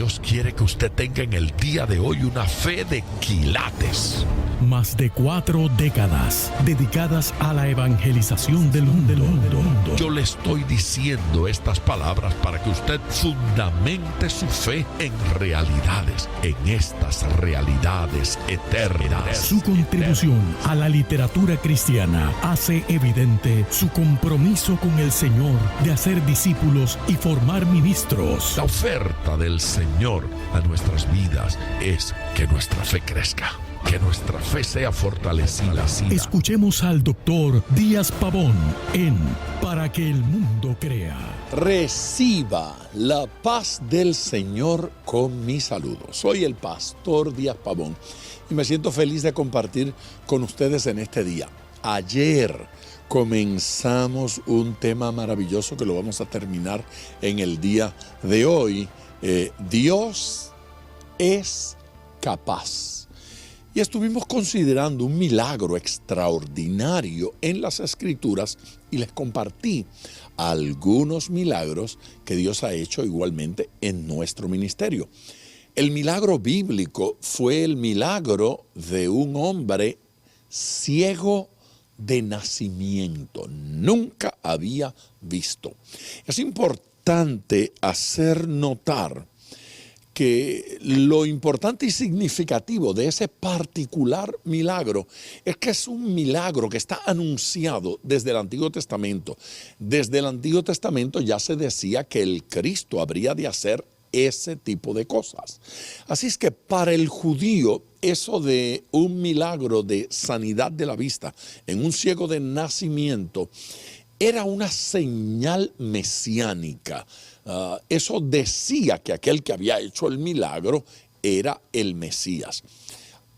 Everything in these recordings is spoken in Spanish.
Dios quiere que usted tenga en el día de hoy una fe de quilates. Más de 4 décadas dedicadas a la evangelización del mundo. Yo le estoy diciendo estas palabras para que usted fundamente su fe en realidades, en estas realidades eternas. Su contribución a la literatura cristiana hace evidente su compromiso con el Señor de hacer discípulos y formar ministros. La oferta del Señor a nuestras vidas es que nuestra fe crezca, que nuestra fe sea fortalecida. Escuchemos al doctor Díaz Pavón en Para que el mundo crea. Reciba la paz del Señor con mi saludo. Soy el pastor Díaz Pavón y me siento feliz de compartir con ustedes en este día. Ayer comenzamos un tema maravilloso que lo vamos a terminar en el día de hoy. Dios es capaz. Y estuvimos considerando un milagro extraordinario en las Escrituras y les compartí algunos milagros que Dios ha hecho igualmente en nuestro ministerio. El milagro bíblico fue el milagro de un hombre ciego de nacimiento. Nunca había visto. Es importante hacer notar que lo importante y significativo de ese particular milagro es que es un milagro que está anunciado desde el Antiguo Testamento. Desde el Antiguo Testamento ya se decía que el Cristo habría de hacer ese tipo de cosas. Así es que para el judío, eso de un milagro de sanidad de la vista en un ciego de nacimiento era una señal mesiánica. Eso decía que aquel que había hecho el milagro era el Mesías.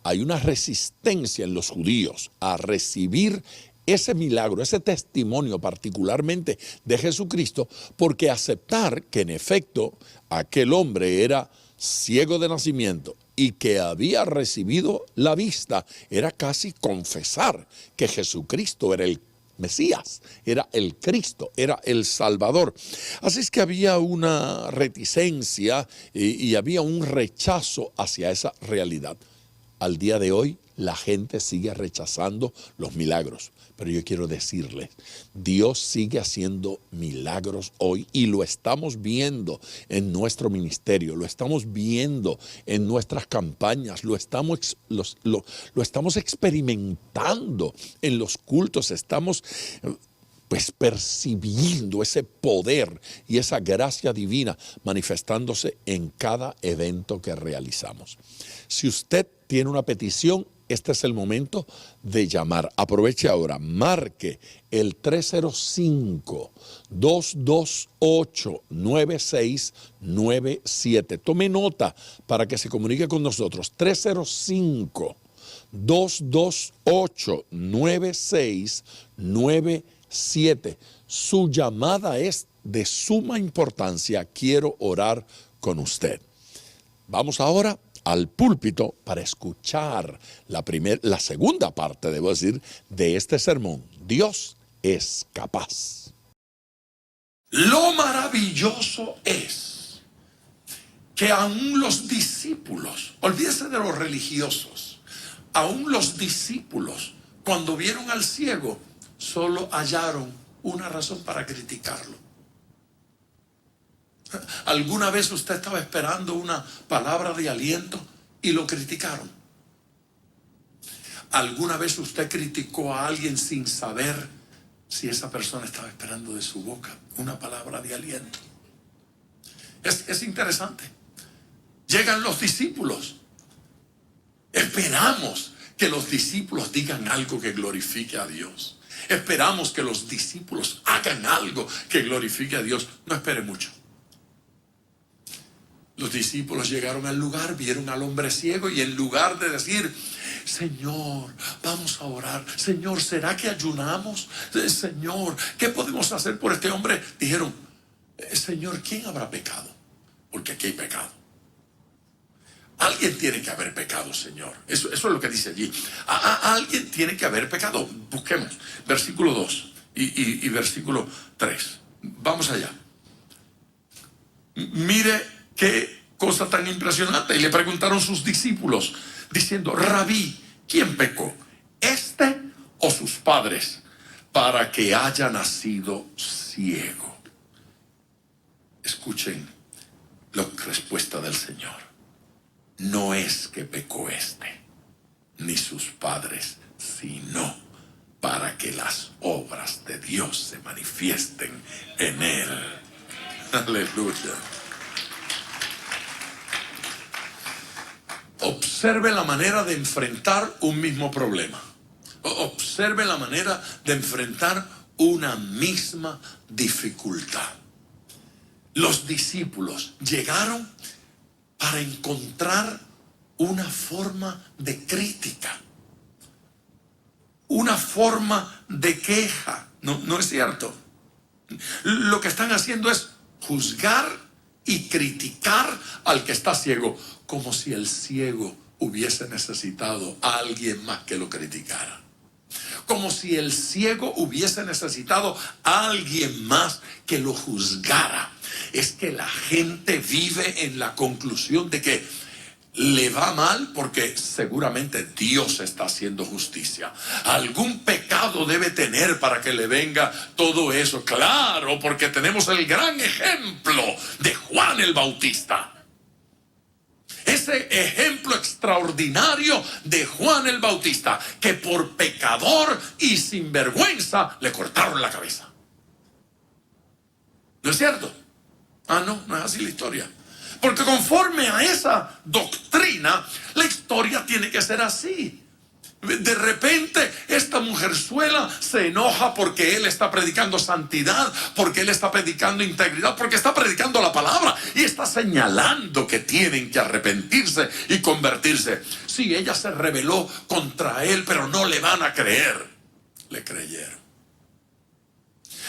Hay una resistencia en los judíos a recibir ese milagro, ese testimonio particularmente de Jesucristo, porque aceptar que en efecto aquel hombre era ciego de nacimiento y que había recibido la vista era casi confesar que Jesucristo era el Mesías, era el Cristo, era el Salvador. Así es que había una reticencia y había un rechazo hacia esa realidad. Al día de hoy, la gente sigue rechazando los milagros. Pero yo quiero decirles, Dios sigue haciendo milagros hoy y lo estamos viendo en nuestro ministerio, lo estamos viendo en nuestras campañas, lo estamos experimentando en los cultos, estamos percibiendo ese poder y esa gracia divina manifestándose en cada evento que realizamos. Si usted tiene una petición, este es el momento de llamar. Aproveche ahora, marque el 305-228-9697. Tome nota para que se comunique con nosotros. 305-228-9697. Su llamada es de suma importancia. Quiero orar con usted. Vamos ahora al púlpito para escuchar la segunda parte, debo decir, de este sermón. Dios es capaz. Lo maravilloso es que aún los discípulos, olvídese de los religiosos, aún los discípulos, cuando vieron al ciego, solo hallaron una razón para criticarlo. ¿Alguna vez usted estaba esperando una palabra de aliento y lo criticaron? ¿Alguna vez usted criticó a alguien sin saber si esa persona estaba esperando de su boca una palabra de aliento? Es interesante. Llegan los discípulos. Esperamos que los discípulos digan algo que glorifique a Dios. Esperamos que los discípulos hagan algo que glorifique a Dios. No espere mucho. Los discípulos llegaron al lugar, vieron al hombre ciego y en lugar de decir, Señor, vamos a orar. Señor, ¿será que ayunamos? Señor, ¿qué podemos hacer por este hombre? Dijeron, Señor, ¿quién habrá pecado? Porque aquí hay pecado. Alguien tiene que haber pecado, Señor. Eso es lo que dice allí. Alguien tiene que haber pecado. Busquemos versículo 2 y versículo 3. Vamos allá. Mire qué cosa tan impresionante. Y le preguntaron sus discípulos, diciendo: Rabí, ¿quién pecó? ¿Este o sus padres? Para que haya nacido ciego. Escuchen la respuesta del Señor. No es que pecó este, ni sus padres, sino para que las obras de Dios se manifiesten en él. Aleluya. Observe la manera de enfrentar un mismo problema. Observe la manera de enfrentar una misma dificultad. Los discípulos llegaron para encontrar una forma de crítica, una forma de queja. No es cierto. Lo que están haciendo es juzgar y criticar al que está ciego, como si el ciego hubiese necesitado a alguien más que lo criticara. Como si el ciego hubiese necesitado a alguien más que lo juzgara. Es que la gente vive en la conclusión de que le va mal porque seguramente Dios está haciendo justicia. Algún pecado debe tener para que le venga todo eso. Claro, porque tenemos el gran ejemplo de Juan el Bautista. Ese ejemplo extraordinario de Juan el Bautista, que por pecador y sinvergüenza le cortaron la cabeza. ¿No es cierto? No es así la historia. Porque conforme a esa doctrina, la historia tiene que ser así. De repente esta mujerzuela se enoja porque él está predicando santidad, porque él está predicando integridad, porque está predicando la palabra y está señalando que tienen que arrepentirse y convertirse. Sí, ella se rebeló contra él, pero no le van a creer. Le creyeron.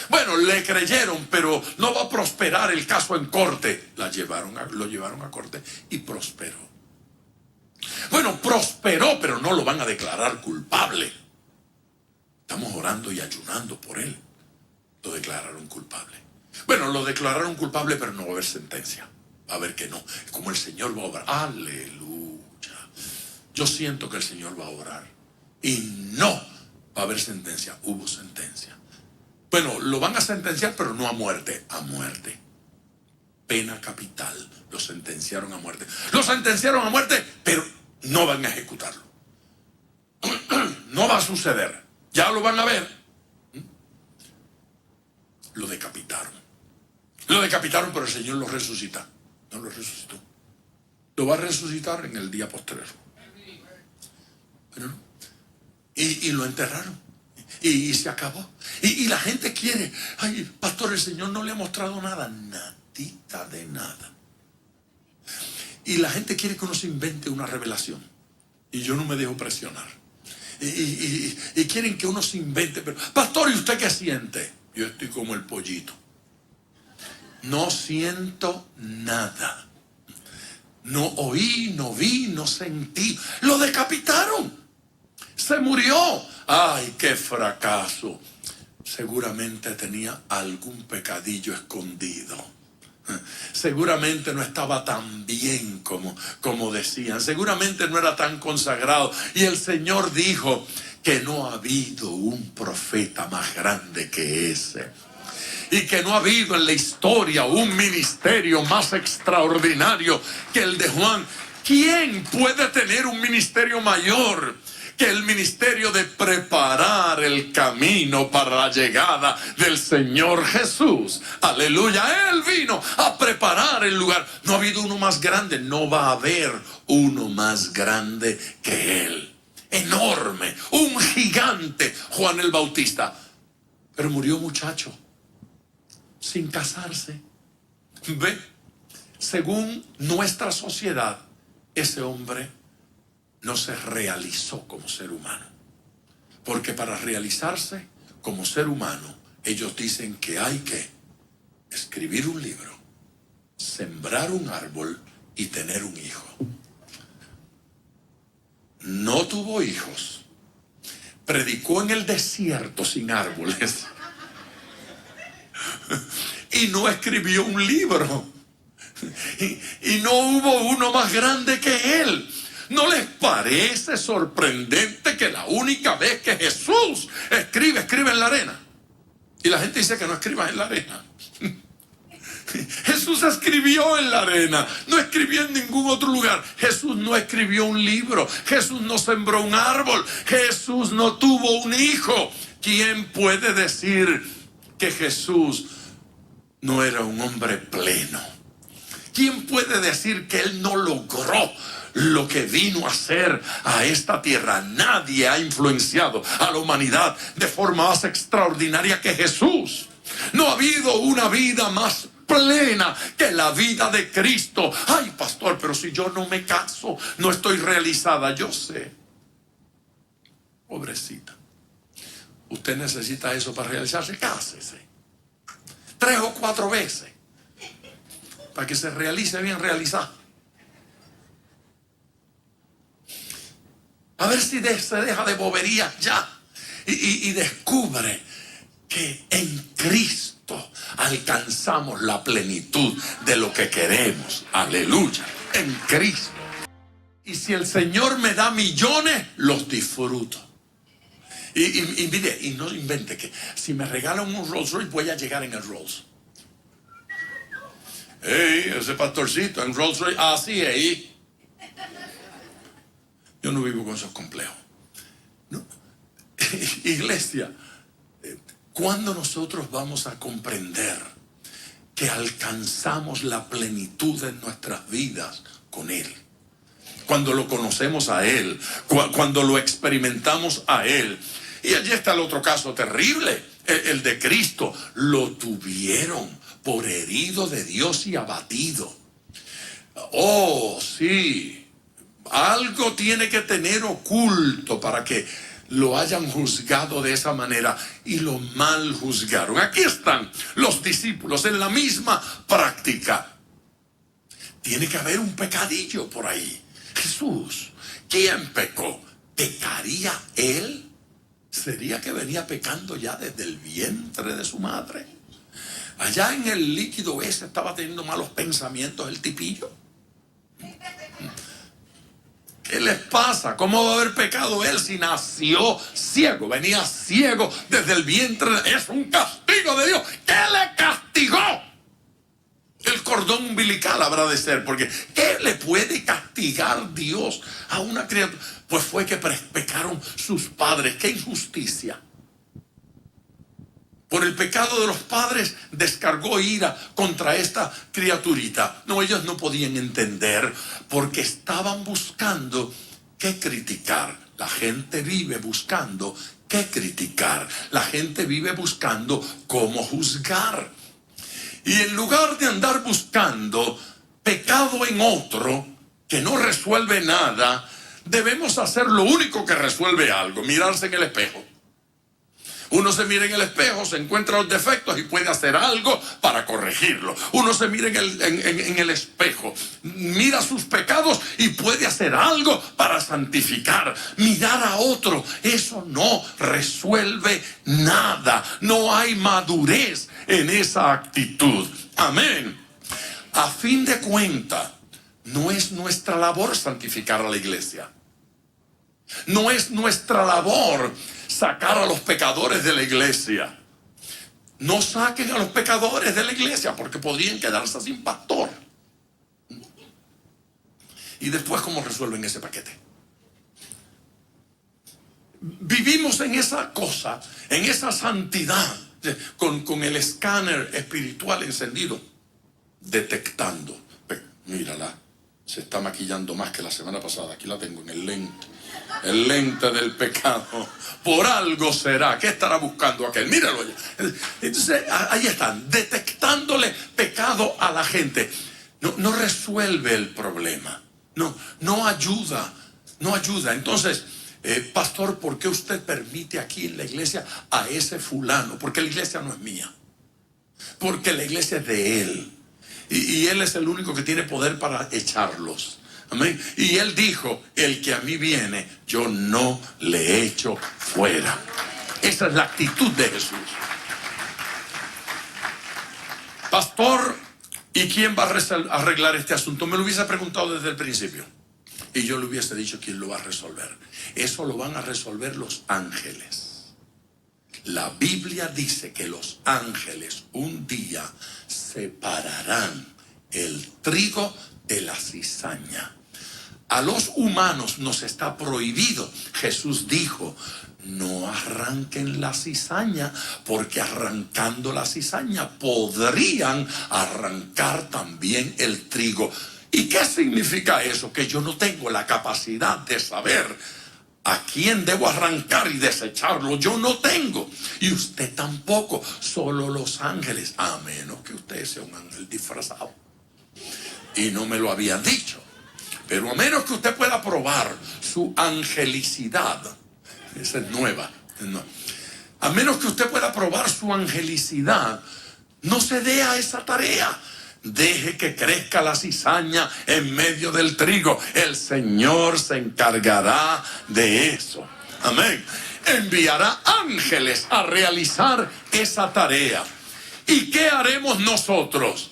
Bueno, le creyeron, pero no va a prosperar el caso en corte. Lo llevaron a corte y prosperó. Bueno, prosperó, pero no lo van a declarar culpable. Estamos orando y ayunando por él. Lo declararon culpable. Bueno, lo declararon culpable, pero no va a haber sentencia. Va a haber que no. Como el Señor va a obrar. Aleluya. Yo siento que el Señor va a obrar. Y no va a haber sentencia. Hubo sentencia. Bueno, lo van a sentenciar, pero no a muerte. A muerte. Pena capital. Lo sentenciaron a muerte. Lo sentenciaron a muerte, pero no van a ejecutarlo. No va a suceder. Ya lo van a ver. Lo decapitaron. Lo decapitaron, pero el Señor lo resucita. No lo resucitó. Lo va a resucitar en el día posterior. Pero no. Y lo enterraron. Y se acabó. Y la gente quiere. Ay, pastor, el Señor no le ha mostrado nada. Nadita de nada. Y la gente quiere que uno se invente una revelación. Y yo no me dejo presionar. Y quieren que uno se invente. Pero, pastor, ¿y usted qué siente? Yo estoy como el pollito. No siento nada. No oí, no vi, no sentí. Lo decapitaron. Se murió. Ay, qué fracaso. Seguramente tenía algún pecadillo escondido. Seguramente no estaba tan bien como decían. Seguramente no era tan consagrado. Y el Señor dijo que no ha habido un profeta más grande que ese. Y que no ha habido en la historia un ministerio más extraordinario que el de Juan. ¿Quién puede tener un ministerio mayor que el ministerio de preparar el camino para la llegada del Señor Jesús? Aleluya. Él vino a preparar el lugar. No ha habido uno más grande. No va a haber uno más grande que él. Enorme. Un gigante, Juan el Bautista. Pero murió muchacho. Sin casarse. Ve, según nuestra sociedad, ese hombre no se realizó como ser humano. Porque para realizarse como ser humano, ellos dicen que hay que escribir un libro, sembrar un árbol y tener un hijo. No tuvo hijos. Predicó en el desierto sin árboles. Y no escribió un libro. y no hubo uno más grande que Él. ¿No les parece sorprendente que la única vez que Jesús escribe en la arena? Y la gente dice que no escribas en la arena. Jesús escribió en la arena, no escribió en ningún otro lugar. Jesús no escribió un libro, Jesús no sembró un árbol, Jesús no tuvo un hijo. ¿Quién puede decir que Jesús no era un hombre pleno? ¿Quién puede decir que Él no logró lo que vino a hacer a esta tierra? Nadie ha influenciado a la humanidad de forma más extraordinaria que Jesús. No ha habido una vida más plena que la vida de Cristo. Ay, pastor, pero si yo no me caso, no estoy realizada. Yo sé. Pobrecita. Usted necesita eso para realizarse. Cásese 3 o 4 veces para que se realice bien realizado. A ver si se deja de bobería ya y descubre que en Cristo alcanzamos la plenitud de lo que queremos. Aleluya. En Cristo. Y si el Señor me da millones, los disfruto. Y mire, y no invente que si me regalan un Rolls Royce voy a llegar en el Rolls. Hey, ese pastorcito en Rolls Royce, así es. Yo no vivo con esos complejos. ¿No? Iglesia, ¿cuándo nosotros vamos a comprender que alcanzamos la plenitud en nuestras vidas con Él? Cuando lo conocemos a Él, cuando lo experimentamos a Él. Y allí está el otro caso terrible, el de Cristo. Lo tuvieron por herido de Dios y abatido. Oh, sí. Algo tiene que tener oculto para que lo hayan juzgado de esa manera, y lo mal juzgaron. Aquí están los discípulos en la misma práctica. Tiene que haber un pecadillo por ahí. Jesús, ¿quién pecó? ¿Pecaría Él? ¿Sería que venía pecando ya desde el vientre de su madre? Allá en el líquido ese estaba teniendo malos pensamientos el tipillo. ¿Qué les pasa? ¿Cómo va a haber pecado Él si nació ciego? Venía ciego desde el vientre. Es un castigo de Dios. ¿Qué le castigó? El cordón umbilical habrá de ser, porque ¿qué le puede castigar Dios a una criatura? Pues fue que pecaron sus padres. ¡Qué injusticia! Por el pecado de los padres descargó ira contra esta criaturita. No, ellos no podían entender porque estaban buscando qué criticar. La gente vive buscando qué criticar. La gente vive buscando cómo juzgar. Y en lugar de andar buscando pecado en otro que no resuelve nada, debemos hacer lo único que resuelve algo: mirarse en el espejo. Uno se mira en el espejo, se encuentra los defectos y puede hacer algo para corregirlo. Uno se mira en el espejo, mira sus pecados y puede hacer algo para santificar. Mirar a otro, eso no resuelve nada. No hay madurez en esa actitud. Amén. A fin de cuentas, no es nuestra labor santificar a la iglesia. No es nuestra labor sacar a los pecadores de la iglesia. No saquen a los pecadores de la iglesia, porque podrían quedarse sin pastor. Y después, ¿cómo resuelven ese paquete? Vivimos en esa cosa, en esa santidad, con el escáner espiritual encendido, detectando. Mírala, se está maquillando más que la semana pasada. Aquí la tengo en el lente. El lente del pecado. Por algo será. ¿Qué estará buscando aquel? Míralo. Entonces, ahí están, detectándole pecado a la gente. No resuelve el problema. No ayuda. No ayuda. Entonces, pastor, ¿por qué usted permite aquí en la iglesia a ese fulano? Porque la iglesia no es mía. Porque la iglesia es de Él. Y Él es el único que tiene poder para echarlos. Amén. Y Él dijo: el que a mí viene, yo no le echo fuera. Esa es la actitud de Jesús. Pastor, ¿Y quién va a arreglar este asunto? Me lo hubiese preguntado desde el principio. Y yo le hubiese dicho quién lo va a resolver. Eso lo van a resolver los ángeles. La Biblia dice que los ángeles un día separarán el trigo de la cizaña. A los humanos nos está prohibido. Jesús dijo: no arranquen la cizaña, porque arrancando la cizaña podrían arrancar también el trigo. ¿Y qué significa eso? Que yo no tengo la capacidad de saber a quién debo arrancar y desecharlo. Yo no tengo. Y usted tampoco. Solo los ángeles. A menos que usted sea un ángel disfrazado. Y no me lo habían dicho. Pero a menos que usted pueda probar su angelicidad. Esa es nueva. No. A menos que usted pueda probar su angelicidad, no se dé a esa tarea. Deje que crezca la cizaña en medio del trigo. El Señor se encargará de eso. Amén. Enviará ángeles a realizar esa tarea. ¿Y qué haremos nosotros?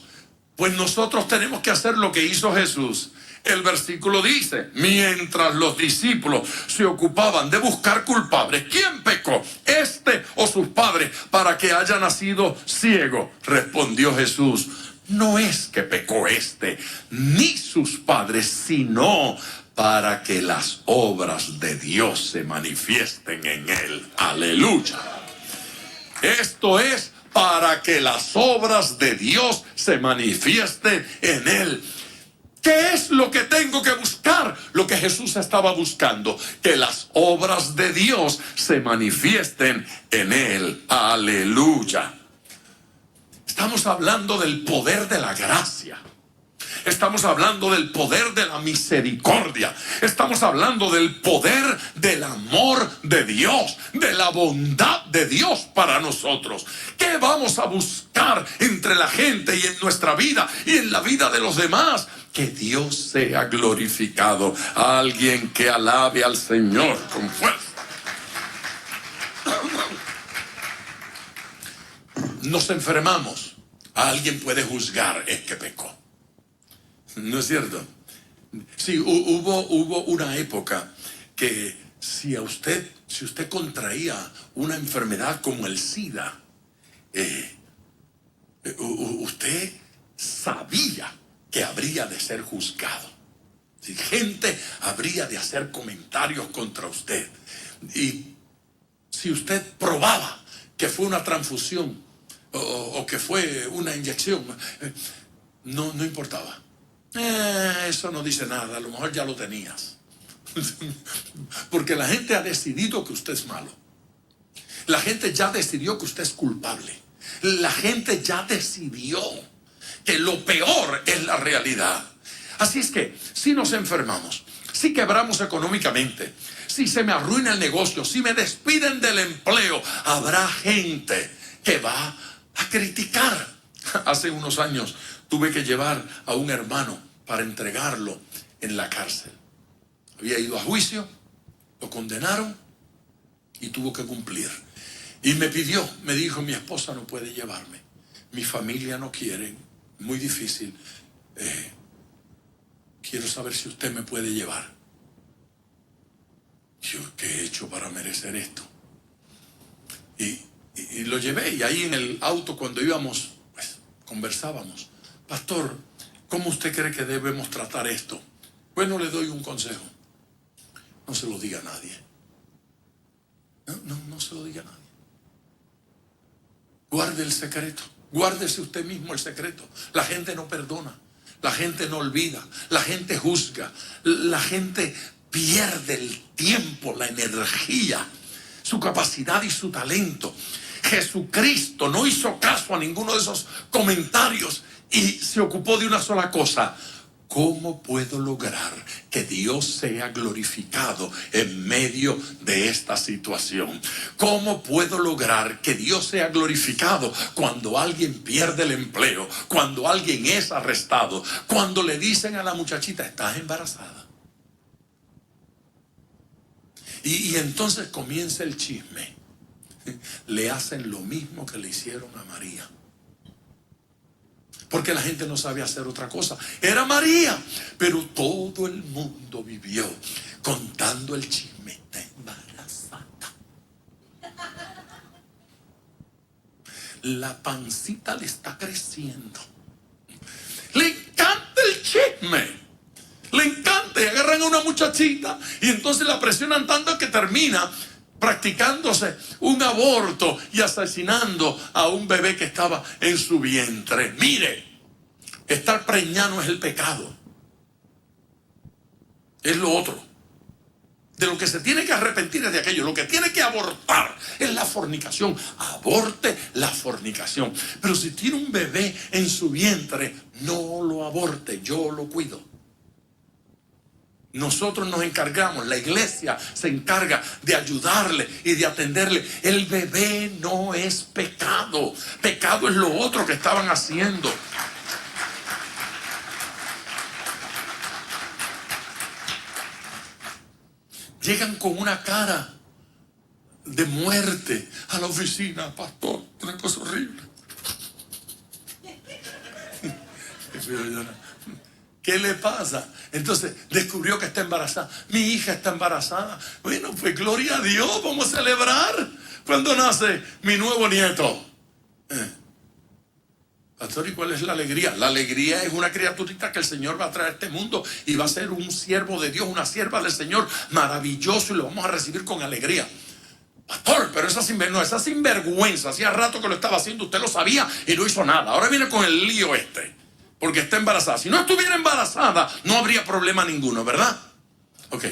Pues nosotros tenemos que hacer lo que hizo Jesús. El versículo dice: mientras los discípulos se ocupaban de buscar culpables, ¿quién pecó? ¿Este o sus padres para que haya nacido ciego? Respondió Jesús: no es que pecó este ni sus padres, sino para que las obras de Dios se manifiesten en él. Aleluya. Esto es para que las obras de Dios se manifiesten en él. ¿Qué es lo que tengo que buscar? Lo que Jesús estaba buscando, que las obras de Dios se manifiesten en él. Aleluya. Estamos hablando del poder de la gracia. Estamos hablando del poder de la misericordia. Estamos hablando del poder del amor de Dios, de la bondad de Dios para nosotros. ¿Qué vamos a buscar entre la gente y en nuestra vida y en la vida de los demás? Que Dios sea glorificado. Alguien que alabe al Señor con fuerza. Nos enfermamos. Alguien puede juzgar: es que pecó. ¿No es cierto? Sí, hubo una época que si usted contraía una enfermedad como el SIDA, usted sabía que habría de ser juzgado. Si gente habría de hacer comentarios contra usted. Y si usted probaba que fue una transfusión o que fue una inyección, no importaba. Eso no dice nada, a lo mejor ya lo tenías. Porque la gente ha decidido que usted es malo. La gente ya decidió que usted es culpable. La gente ya decidió que lo peor es la realidad. Así es que si nos enfermamos, si quebramos económicamente, si se me arruina el negocio, si me despiden del empleo, habrá gente que va a criticar. Hace unos años tuve que llevar a un hermano para entregarlo en la cárcel. Había ido a juicio, lo condenaron y tuvo que cumplir. Y me dijo: mi esposa no puede llevarme, mi familia no quiere, muy difícil. Quiero saber si usted me puede llevar. Yo, ¿qué he hecho para merecer esto? Y lo llevé, y ahí en el auto cuando íbamos, pues, conversábamos: pastor, ¿cómo usted cree que debemos tratar esto? Bueno, le doy un consejo: no se lo diga a nadie. No se lo diga a nadie. Guarde el secreto. Guárdese usted mismo el secreto. La gente no perdona. La gente no olvida. La gente juzga. La gente pierde el tiempo, la energía, su capacidad y su talento. Jesucristo no hizo caso a ninguno de esos comentarios y se ocupó de una sola cosa: ¿cómo puedo lograr que Dios sea glorificado en medio de esta situación? ¿Cómo puedo lograr que Dios sea glorificado cuando alguien pierde el empleo, cuando alguien es arrestado, cuando le dicen a la muchachita: estás embarazada? Y entonces comienza el chisme. Le hacen lo mismo que le hicieron a María. porque la gente no sabía hacer otra cosa. Era María, pero todo el mundo vivió contando el chisme. Está embarazada. La pancita le está creciendo. Le encanta el chisme. Le encanta, y agarran a una muchachita y entonces la presionan tanto que termina practicándose un aborto y asesinando a un bebé que estaba en su vientre. Mire, estar preñado es el pecado. Es lo otro. De lo que se tiene que arrepentir es de aquello. Lo que tiene que abortar es la fornicación. Aborte la fornicación. Pero si tiene un bebé en su vientre, no lo aborte, yo lo cuido. Nosotros nos encargamos, la iglesia se encarga de ayudarle y de atenderle. El bebé no es pecado. Pecado es lo otro que estaban haciendo. Llegan con una cara de muerte a la oficina, pastor, una cosa horrible. ¿Qué le pasa? Entonces descubrió que está embarazada. Mi hija está embarazada. Bueno, pues gloria a Dios, vamos a celebrar cuando nace mi nuevo nieto. Pastor, ¿y cuál es la alegría? La alegría es una criaturita que el Señor va a traer a este mundo y va a ser un siervo de Dios, una sierva del Señor, maravilloso, y lo vamos a recibir con alegría. Pastor, pero esa sinvergüenza, hacía rato que lo estaba haciendo, usted lo sabía y no hizo nada. Ahora viene con el lío porque está embarazada. Si no estuviera embarazada, no habría problema ninguno, ¿verdad? Ok.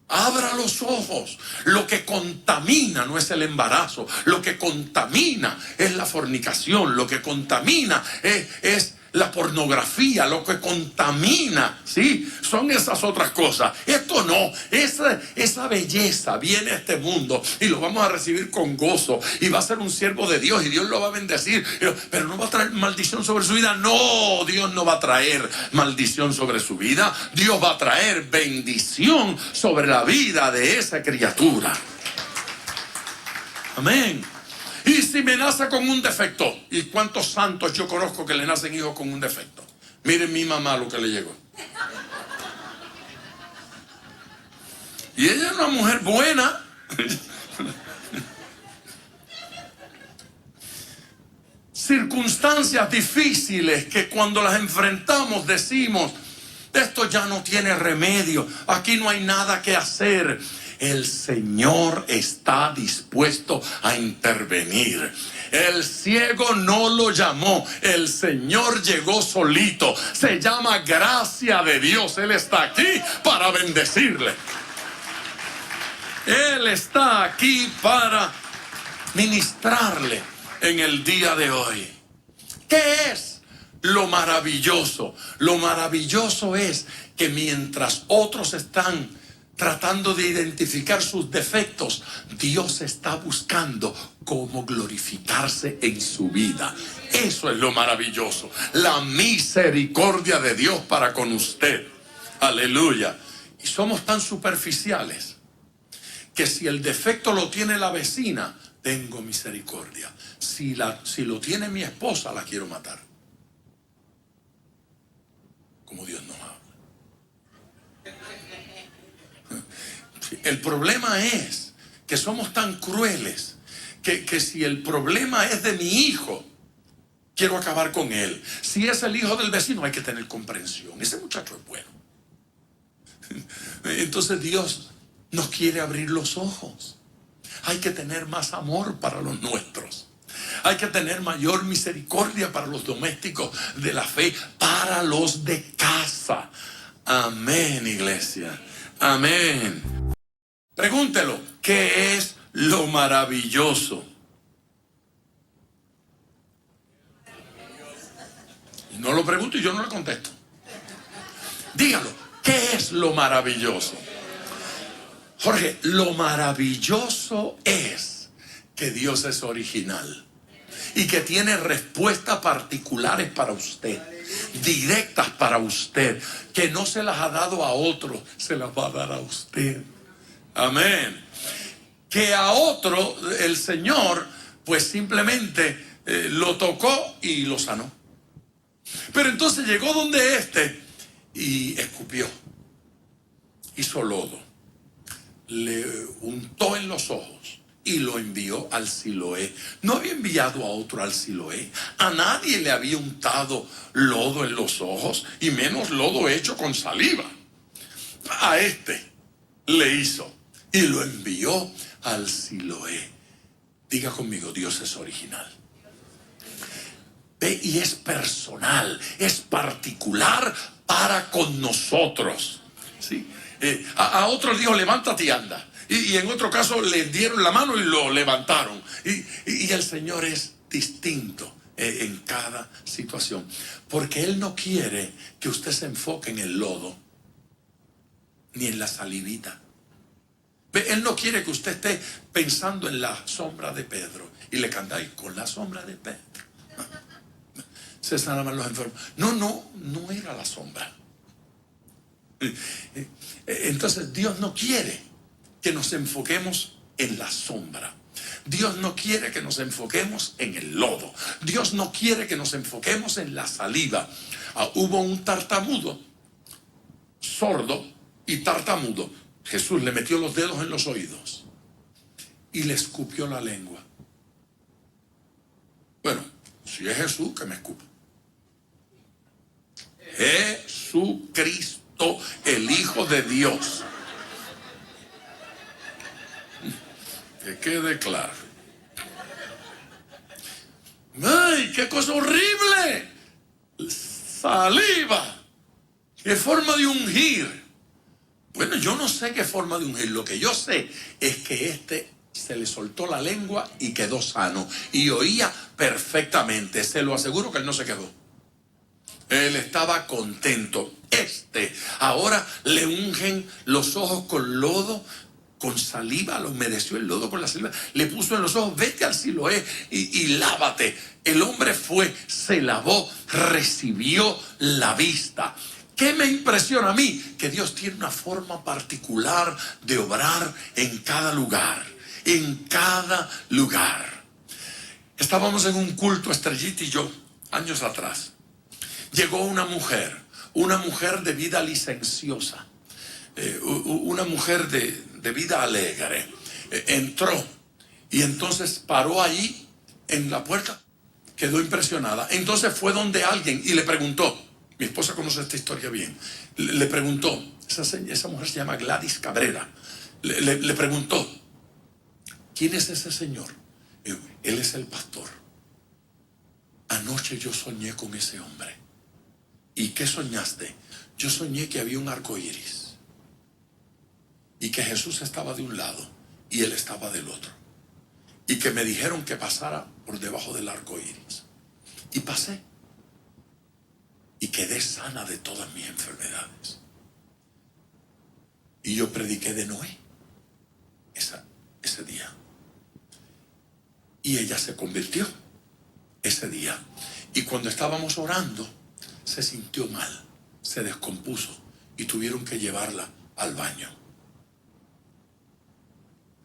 Abra los ojos. Lo que contamina no es el embarazo. Lo que contamina es la fornicación. Lo que contamina es la pornografía. Lo que contamina, ¿sí? Son esas otras cosas. Esto no. Esa belleza viene a este mundo y lo vamos a recibir con gozo. Y va a ser un siervo de Dios y Dios lo va a bendecir. Pero no va a traer maldición sobre su vida. No, Dios no va a traer maldición sobre su vida. Dios va a traer bendición sobre la vida de esa criatura. Amén. Y si me nace con un defecto, ¿y cuántos santos yo conozco que le nacen hijos con un defecto? Miren mi mamá lo que le llegó. Y ella es una mujer buena. Circunstancias difíciles que cuando las enfrentamos decimos, esto ya no tiene remedio, aquí no hay nada que hacer. El Señor está dispuesto a intervenir. El ciego no lo llamó, el Señor llegó solito. Se llama gracia de Dios. Él está aquí para bendecirle. Él está aquí para ministrarle en el día de hoy. ¿Qué es lo maravilloso? Lo maravilloso es que mientras otros están tratando de identificar sus defectos, Dios está buscando cómo glorificarse en su vida. Eso es lo maravilloso. La misericordia de Dios para con usted. Aleluya. Y somos tan superficiales que si el defecto lo tiene la vecina, tengo misericordia. Si lo tiene mi esposa, la quiero matar. Como Dios nos habla. El problema es que somos tan crueles que si el problema es de mi hijo, quiero acabar con él. Si es el hijo del vecino, hay que tener comprensión. Ese muchacho es bueno. Entonces Dios nos quiere abrir los ojos. Hay que tener más amor para los nuestros. Hay que tener mayor misericordia para los domésticos de la fe, para los de casa. Amén, iglesia. Amén. Pregúntelo, ¿qué es lo maravilloso? No lo pregunto y yo no le contesto. Dígalo, ¿qué es lo maravilloso? Jorge, lo maravilloso es que Dios es original y que tiene respuestas particulares para usted, directas para usted, que no se las ha dado a otros, se las va a dar a usted. Amén. Que a otro el Señor pues simplemente lo tocó y lo sanó. Pero entonces llegó donde y escupió, hizo lodo, le untó en los ojos y lo envió al Siloé. No había enviado a otro al Siloé. A nadie le había untado lodo en los ojos, y menos lodo hecho con saliva. A le hizo y lo envió al Siloé. Diga conmigo, Dios es original. Ve, y es personal, es particular para con nosotros. ¿Sí? A otro dijo, levántate y anda. Y en otro caso le dieron la mano y lo levantaron. Y el Señor es distinto en cada situación. Porque Él no quiere que usted se enfoque en el lodo, ni en la salivita. Él no quiere que usted esté pensando en la sombra de Pedro y le cantáis con la sombra de Pedro se sanaban los enfermos. No era la sombra. Entonces Dios no quiere que nos enfoquemos en la sombra. Dios no quiere que nos enfoquemos en el lodo. Dios no quiere que nos enfoquemos en la saliva. Hubo un tartamudo, sordo y tartamudo. Jesús le metió los dedos en los oídos y le escupió la lengua. Bueno, si es Jesús, que me escupa. Jesucristo, el Hijo de Dios. Que quede claro. ¡Ay, qué cosa horrible! Saliva. ¿Qué forma de ungir? Bueno, yo no sé qué forma de ungir. Lo que yo sé es que se le soltó la lengua y quedó sano. Y oía perfectamente. Se lo aseguro que él no se quedó. Él estaba contento. Ahora le ungen los ojos con lodo, con saliva, lo humedeció el lodo con la saliva, le puso en los ojos, vete al Siloé y lávate. El hombre fue, se lavó, recibió la vista. ¿Qué me impresiona a mí? Que Dios tiene una forma particular de obrar en cada lugar. En cada lugar. Estábamos en un culto, Estrellita y yo, años atrás. Llegó una mujer de vida licenciosa, una mujer de vida alegre. Entró y entonces paró allí en la puerta, quedó impresionada. Entonces fue donde alguien y le preguntó, mi esposa conoce esta historia bien, le preguntó, esa mujer se llama Gladys Cabrera, le preguntó, ¿quién es ese señor? Él es el pastor. Anoche yo soñé con ese hombre. ¿Y qué soñaste? Yo soñé que había un arco iris y que Jesús estaba de un lado y él estaba del otro, y que me dijeron que pasara por debajo del arco iris, y pasé y quedé sana de todas mis enfermedades. Y yo prediqué de Noé ese día, y ella se convirtió ese día. Y cuando estábamos orando, se sintió mal, se descompuso y tuvieron que llevarla al baño.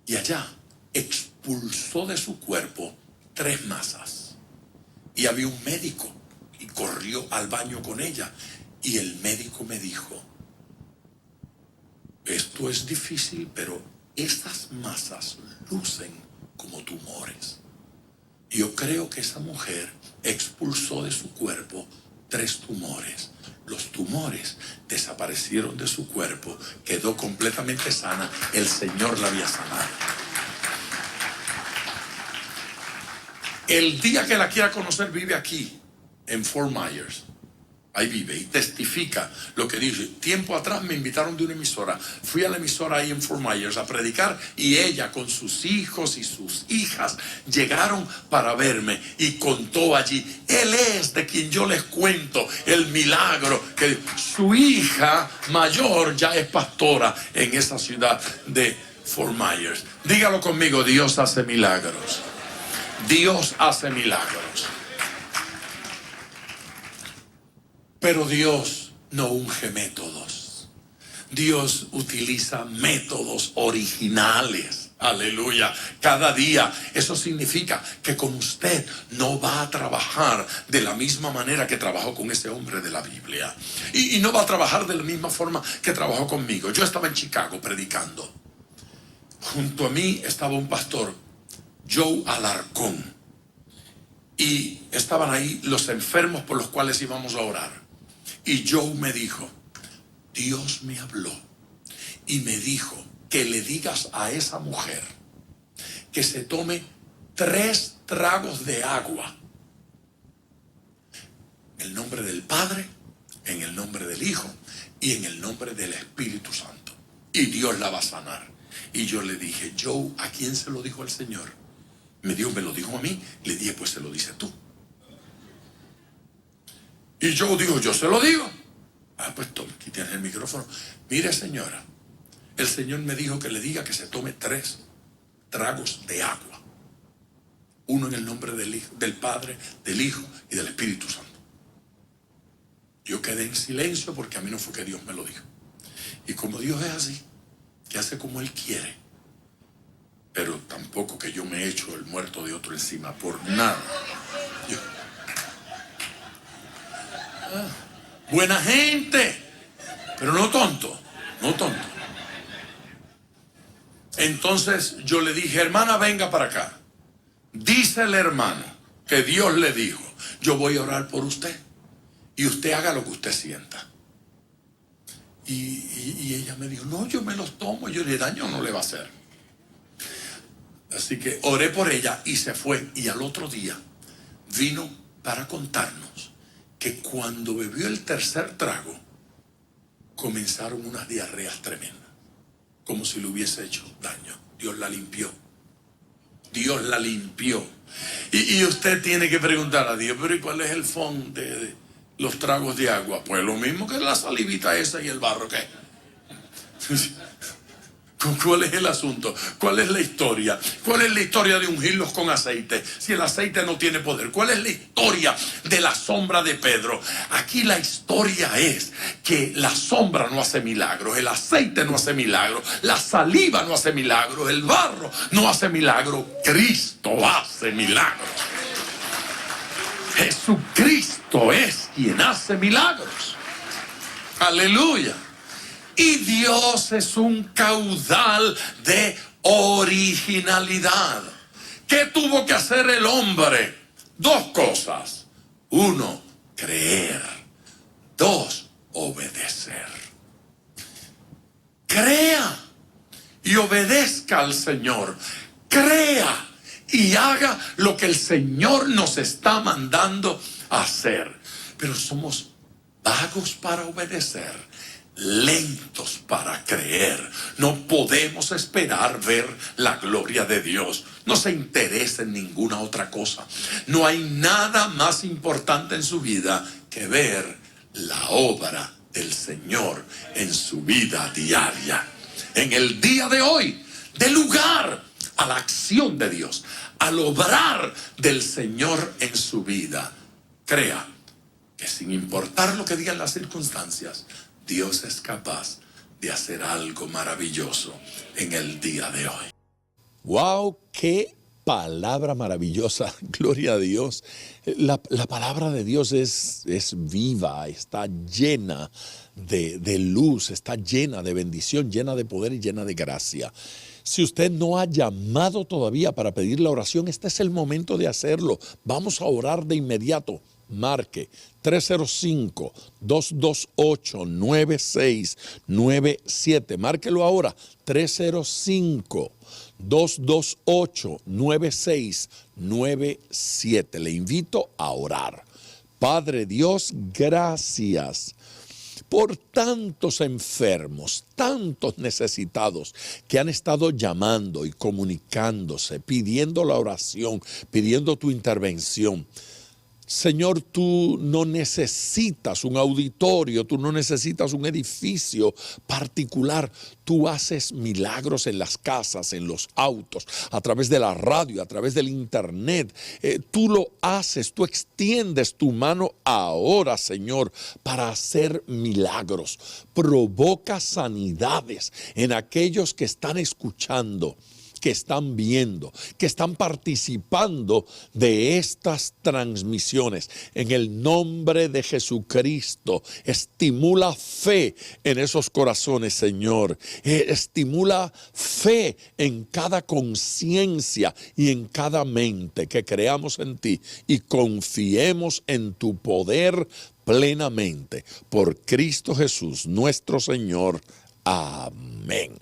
Y allá expulsó de su cuerpo 3 masas. Y había un médico y corrió al baño con ella. Y el médico me dijo, esto es difícil, pero estas masas lucen como tumores. Yo creo que esa mujer expulsó de su cuerpo 3 tumores. Los tumores desaparecieron de su cuerpo, quedó completamente sana. El Señor la había sanado. El día que la quiera conocer, vive aquí en Fort Myers. Ahí vive y testifica lo que dice. Tiempo atrás me invitaron de una emisora. Fui a la emisora ahí en Fort Myers a predicar, y ella con sus hijos y sus hijas llegaron para verme y contó allí. Él es de quien yo les cuento el milagro, que su hija mayor ya es pastora en esa ciudad de Fort Myers. Dígalo conmigo, Dios hace milagros. Dios hace milagros. Pero Dios no unge métodos. Dios utiliza métodos originales. Aleluya. Cada día. Eso significa que con usted no va a trabajar de la misma manera que trabajó con ese hombre de la Biblia. Y no va a trabajar de la misma forma que trabajó conmigo. Yo estaba en Chicago predicando. Junto a mí estaba un pastor, Joe Alarcón. Y estaban ahí los enfermos por los cuales íbamos a orar. Y Joe me dijo, Dios me habló y me dijo que le digas a esa mujer que se tome 3 tragos de agua. En el nombre del Padre, en el nombre del Hijo y en el nombre del Espíritu Santo. Y Dios la va a sanar. Y yo le dije, Joe, ¿a quién se lo dijo el Señor? Me lo dijo a mí. Le dije, pues se lo dice tú. Y Joe dijo, yo se lo digo. Pues tome, aquí tienes el micrófono. Mire, señora, el Señor me dijo que le diga que se tome 3 tragos de agua. Uno en el nombre del Padre, del Hijo y del Espíritu Santo. Yo quedé en silencio porque a mí no fue que Dios me lo dijo. Y como Dios es así, que hace como Él quiere, pero tampoco que yo me echo el muerto de otro encima por nada. Buena gente, pero no tonto, no tonto. Entonces yo le dije, hermana, venga para acá. Dice el hermano que Dios le dijo, yo voy a orar por usted y usted haga lo que usted sienta. Y ella me dijo, no, yo me los tomo. Yo le dije, daño no le va a hacer. Así que oré por ella y se fue. Y al otro día vino para contarnos que cuando bebió el 3er trago, comenzaron unas diarreas tremendas, como si le hubiese hecho daño. Dios la limpió. Dios la limpió. Y usted tiene que preguntar a Dios, pero ¿y cuál es el fondo de los tragos de agua? Pues lo mismo que la salivita esa y el barro, ¿qué? ¿Cuál es el asunto? ¿Cuál es la historia? ¿Cuál es la historia de ungirlos con aceite si el aceite no tiene poder? ¿Cuál es la historia de la sombra de Pedro? Aquí la historia es que la sombra no hace milagros, el aceite no hace milagros, la saliva no hace milagros, el barro no hace milagros, Cristo hace milagros. Jesucristo es quien hace milagros. Aleluya. Y Dios es un caudal de originalidad. ¿Qué tuvo que hacer el hombre? 2 cosas. 1, creer. 2, obedecer. Crea y obedezca al Señor. Crea y haga lo que el Señor nos está mandando a hacer. Pero somos vagos para obedecer, lentos para creer. No podemos esperar ver la gloria de Dios. No se interesa en ninguna otra cosa. No hay nada más importante en su vida que ver la obra del Señor en su vida diaria. En el día de hoy, dé lugar a la acción de Dios, al obrar del Señor en su vida. Crea que sin importar lo que digan las circunstancias, Dios es capaz de hacer algo maravilloso en el día de hoy. ¡Wow! ¡Qué palabra maravillosa! Gloria a Dios. La palabra de Dios es viva, está llena de luz, está llena de bendición, llena de poder y llena de gracia. Si usted no ha llamado todavía para pedir la oración, este es el momento de hacerlo. Vamos a orar de inmediato. Marque 305-228-9697. Márquelo ahora, 305-228-9697. Le invito a orar. Padre Dios, gracias por tantos enfermos, tantos necesitados que han estado llamando y comunicándose, pidiendo la oración, pidiendo tu intervención. Señor, tú no necesitas un auditorio, tú no necesitas un edificio particular. Tú haces milagros en las casas, en los autos, a través de la radio, a través del internet. Tú lo haces, tú extiendes tu mano ahora, Señor, para hacer milagros. Provoca sanidades en aquellos que están escuchando. que están viendo, que están participando de estas transmisiones. En el nombre de Jesucristo, estimula fe en esos corazones, Señor. Estimula fe en cada conciencia y en cada mente, que creamos en ti y confiemos en tu poder plenamente. Por Cristo Jesús, nuestro Señor. Amén.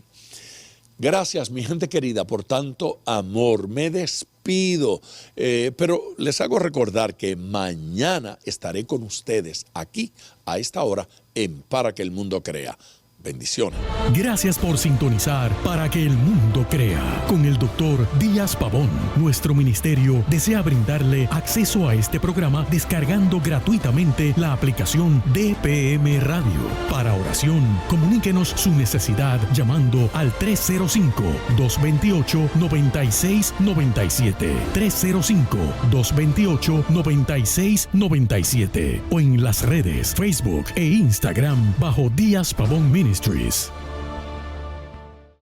Gracias, mi gente querida, por tanto amor. Me despido, pero les hago recordar que mañana estaré con ustedes aquí a esta hora en Para que el Mundo Crea. Bendiciones. Gracias por sintonizar Para que el Mundo Crea con el Dr. Díaz Pavón. Nuestro ministerio desea brindarle acceso a este programa descargando gratuitamente la aplicación DPM Radio. Para oración, comuníquenos su necesidad llamando al 305-228-9697. 305-228-9697. O en las redes Facebook e Instagram bajo Díaz Pavón Ministries.